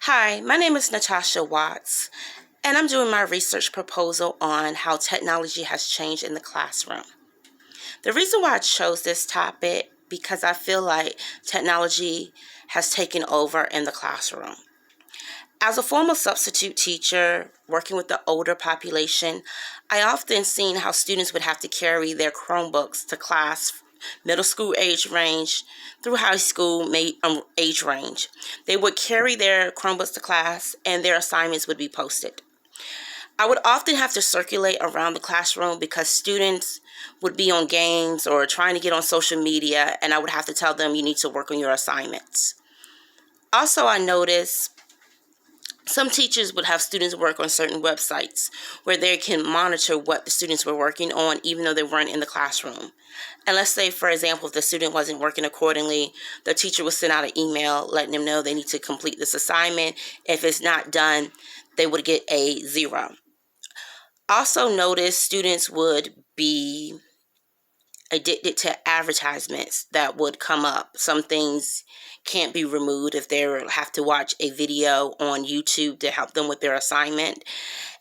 Hi, my name is Natasha Watts, and I'm doing my research proposal on how technology has changed in the classroom. The reason why I chose this topic because I feel like technology has taken over in the classroom. As a former substitute teacher working with the older population, I often seen how students would have to carry their Chromebooks to class, middle school age range through high school age range. They would carry their Chromebooks to class and their assignments would be posted. I would often have to circulate around the classroom because students would be on games or trying to get on social media, and I would have to tell them you need to work on your assignments. Also, I noticed some teachers would have students work on certain websites where they can monitor what the students were working on even though they weren't in the classroom. And let's say, for example, if the student wasn't working accordingly, the teacher would send out an email letting them know they need to complete this assignment. If it's not done, they would get a 0. Also notice students would be addicted to advertisements that would come up. Some things can't be removed if they have to watch a video on YouTube to help them with their assignment.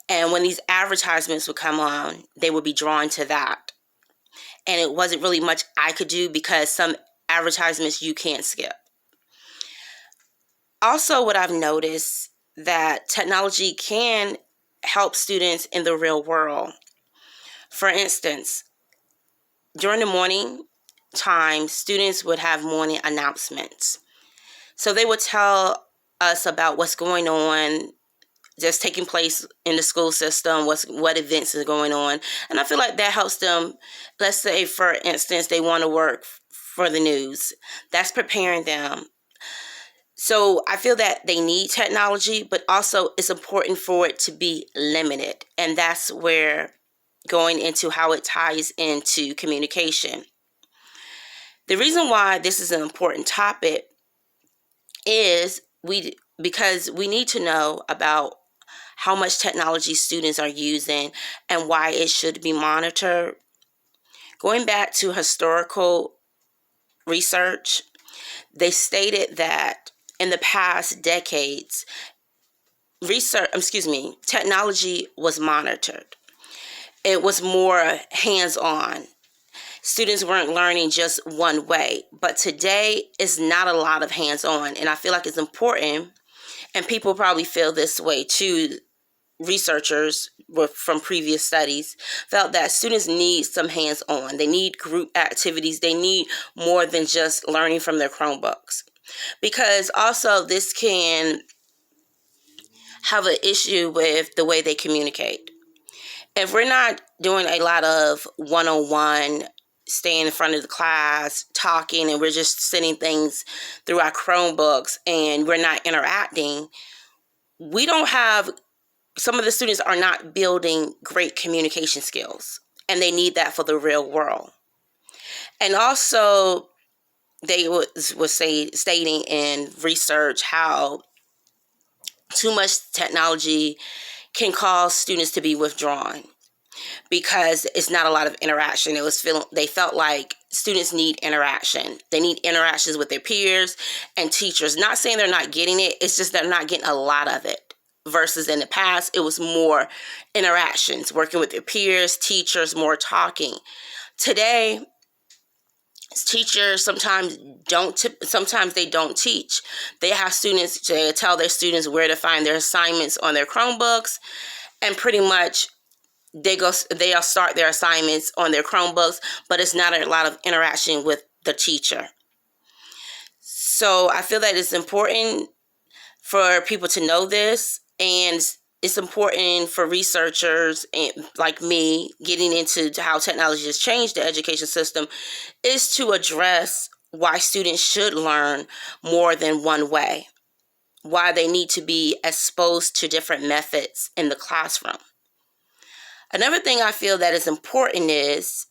And when these advertisements would come on, they would be drawn to that. And it wasn't really much I could do because some advertisements you can't skip. Also, what I've noticed that technology can help students in the real world. For instance, during the morning time, students would have morning announcements. So they would tell us about what's going on, just taking place in the school system, what events are going on. And I feel like that helps them. Let's say, for instance, they want to work for the news. That's preparing them. So I feel that they need technology, but also it's important for it to be limited. And that's where going into how it ties into communication. The reason why this is an important topic is because we need to know about how much technology students are using and why it should be monitored. Going back to historical research, they stated that in the past decades, technology was monitored. It was more hands-on. Students weren't learning just one way, but today is not a lot of hands-on, and I feel like it's important, and people probably feel this way too. Researchers from previous studies felt that students need some hands-on. They need group activities. They need more than just learning from their Chromebooks, because also this can have an issue with the way they communicate. If we're not doing a lot of one-on-one, staying in front of the class, talking, and we're just sending things through our Chromebooks and we're not interacting, we don't have, some of the students are not building great communication skills, and they need that for the real world. And also, they was stating in research how too much technology can cause students to be withdrawn because it's not a lot of interaction. They felt like students need interaction. They need interactions with their peers and teachers. Not saying they're not getting it, it's just they're not getting a lot of it. Versus in the past, it was more interactions, working with their peers, teachers, more talking. Today, teachers sometimes they don't teach. They have students to tell their students where to find their assignments on their Chromebooks, and pretty much they'll start their assignments on their Chromebooks, but it's not a lot of interaction with the teacher. So I feel that it's important for people to know this, and it's important for researchers like me getting into how technology has changed the education system, is to address why students should learn more than one way, why they need to be exposed to different methods in the classroom. Another thing I feel that is important is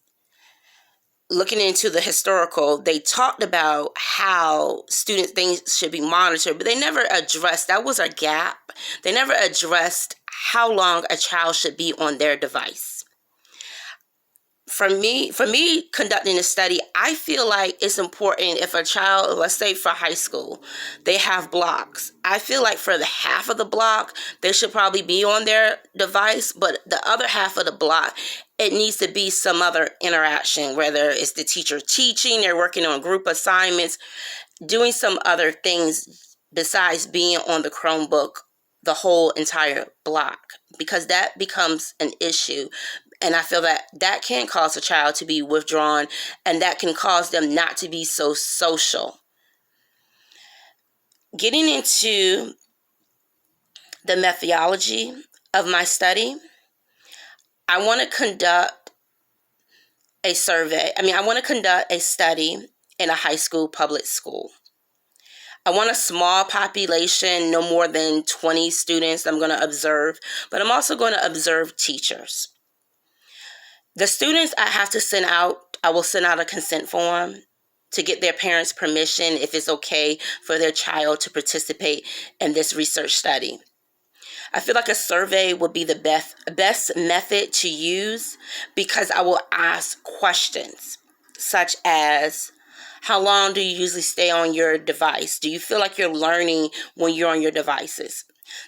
looking into the historical. They talked about how things should be monitored, but they never addressed, that was a gap. They never addressed how long a child should be on their device. for me conducting a study, I feel like it's important if a child, let's say for high school, they have blocks. I feel like for the half of the block, they should probably be on their device, but the other half of the block, it needs to be some other interaction, whether it's the teacher teaching, they're working on group assignments, doing some other things besides being on the Chromebook the whole entire block, because that becomes an issue. And I feel that that can cause a child to be withdrawn, and that can cause them not to be so social. Getting into the methodology of my study, I want to conduct a survey. I want to conduct a study in a high school public school. I want a small population, no more than 20 students I'm going to observe, but I'm also going to observe teachers. The students I will send out a consent form to get their parents' permission if it's okay for their child to participate in this research study. I feel like a survey would be the best method to use, because I will ask questions such as, how long do you usually stay on your device? Do you feel like you're learning when you're on your devices?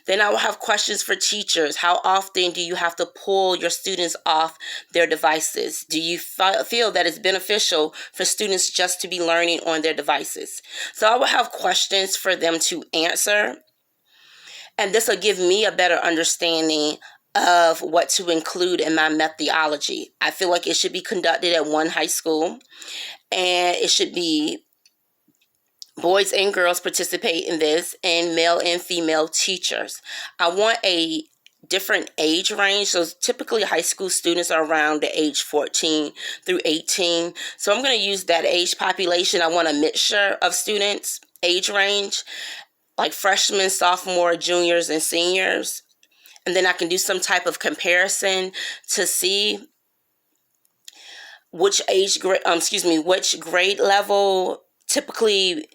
Then I will have questions for teachers. How often do you have to pull your students off their devices? Do you feel that it's beneficial for students just to be learning on their devices? So I will have questions for them to answer. And this will give me a better understanding of what to include in my methodology. I feel like it should be conducted at one high school, and it should be boys and girls participate in this, and male and female teachers. I want a different age range. So typically high school students are around the age 14 through 18. So I'm going to use that age population. I want a mixture of students, age range, like freshmen, sophomore, juniors, and seniors. And then I can do some type of comparison to see which grade level typically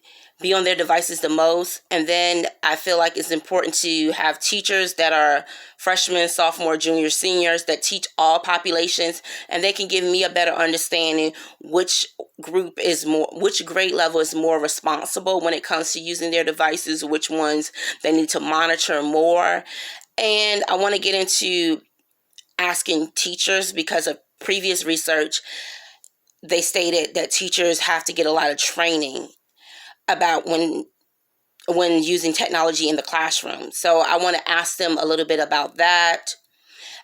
be on their devices the most. And then I feel like it's important to have teachers that are freshmen, sophomore, junior, seniors that teach all populations, and they can give me a better understanding which grade level is more responsible when it comes to using their devices, which ones they need to monitor more. And I want to get into asking teachers, because of previous research, they stated that teachers have to get a lot of training about when using technology in the classroom. So I want to ask them a little bit about that.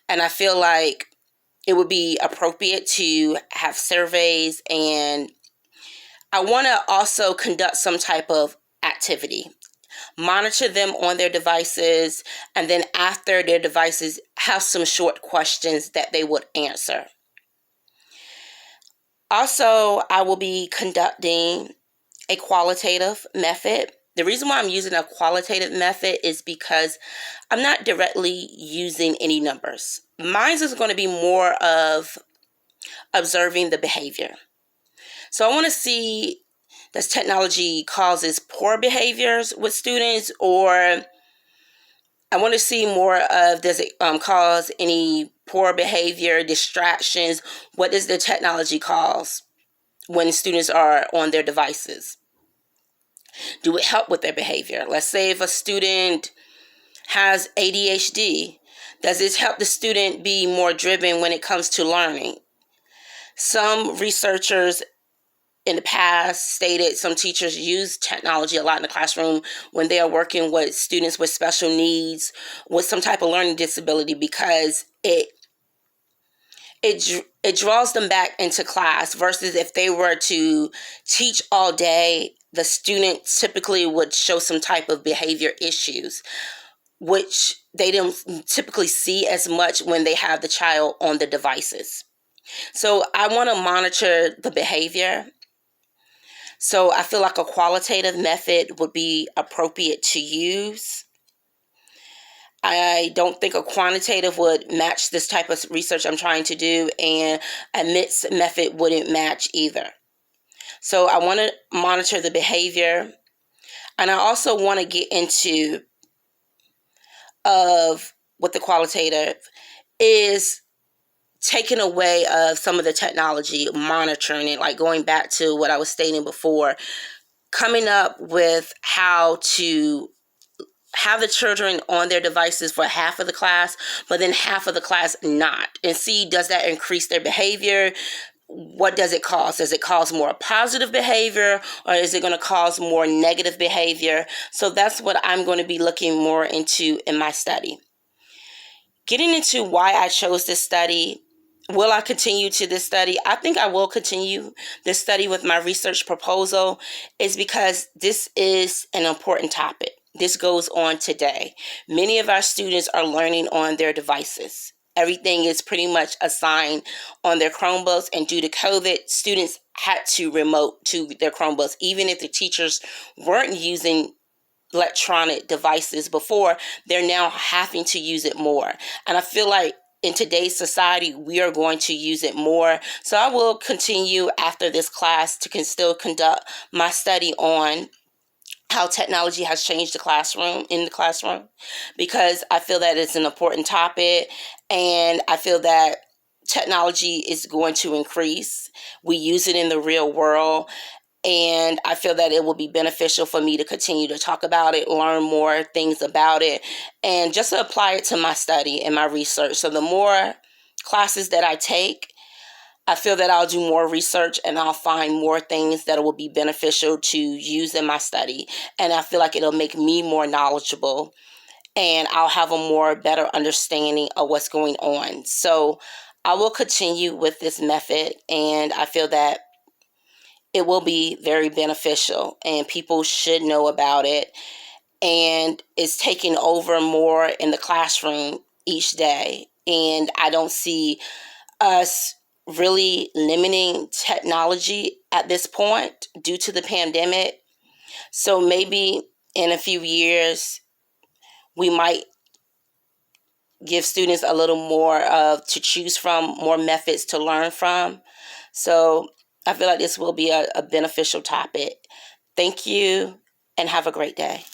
And I feel like it would be appropriate to have surveys, and I want to also conduct some type of activity. Monitor them on their devices, and then after their devices, have some short questions that they would answer. Also, I will be conducting a qualitative method. The reason why I'm using a qualitative method is because I'm not directly using any numbers. Mine is going to be more of observing the behavior. So I want to see, does technology causes poor behaviors with students, or I want to see more of, does it cause any poor behavior, distractions? What does the technology cause when students are on their devices? Do it help with their behavior? Let's say if a student has ADHD, does this help the student be more driven when it comes to learning? Some researchers in the past stated some teachers use technology a lot in the classroom when they are working with students with special needs, with some type of learning disability, because it draws them back into class, versus if they were to teach all day, the student typically would show some type of behavior issues, which they don't typically see as much when they have the child on the devices. So I want to monitor the behavior. So I feel like a qualitative method would be appropriate to use. I don't think a quantitative would match this type of research I'm trying to do, and a mixed method wouldn't match either. So I want to monitor the behavior, and I also want to get into of what the qualitative is, taking away of some of the technology, monitoring it, like going back to what I was stating before, coming up with how to have the children on their devices for half of the class, but then half of the class not, and see, does that increase their behavior? What does it cause? Does it cause more positive behavior, or is it going to cause more negative behavior? So that's what I'm going to be looking more into in my study. Getting into why I chose this study, will I continue to this study? I think I will continue this study with my research proposal, is because this is an important topic. This goes on today. Many of our students are learning on their devices. Everything is pretty much assigned on their Chromebooks, and due to COVID, students had to remote to their Chromebooks. Even if the teachers weren't using electronic devices before, they're now having to use it more. And I feel like in today's society, we are going to use it more. So I will continue after this class to still conduct my study on how technology has changed the classroom, because I feel that it's an important topic, and I feel that technology is going to increase. We use it in the real world, and I feel that it will be beneficial for me to continue to talk about it, learn more things about it, and just to apply it to my study and my research. So the more classes that I take, I feel that I'll do more research, and I'll find more things that will be beneficial to use in my study. And I feel like it'll make me more knowledgeable, and I'll have a more better understanding of what's going on. So I will continue with this method, and I feel that it will be very beneficial, and people should know about it. And it's taking over more in the classroom each day. And I don't see us really limiting technology at this point due to the pandemic. So maybe in a few years, we might give students a little more to choose from, more methods to learn from. So I feel like this will be a beneficial topic. Thank you, and have a great day.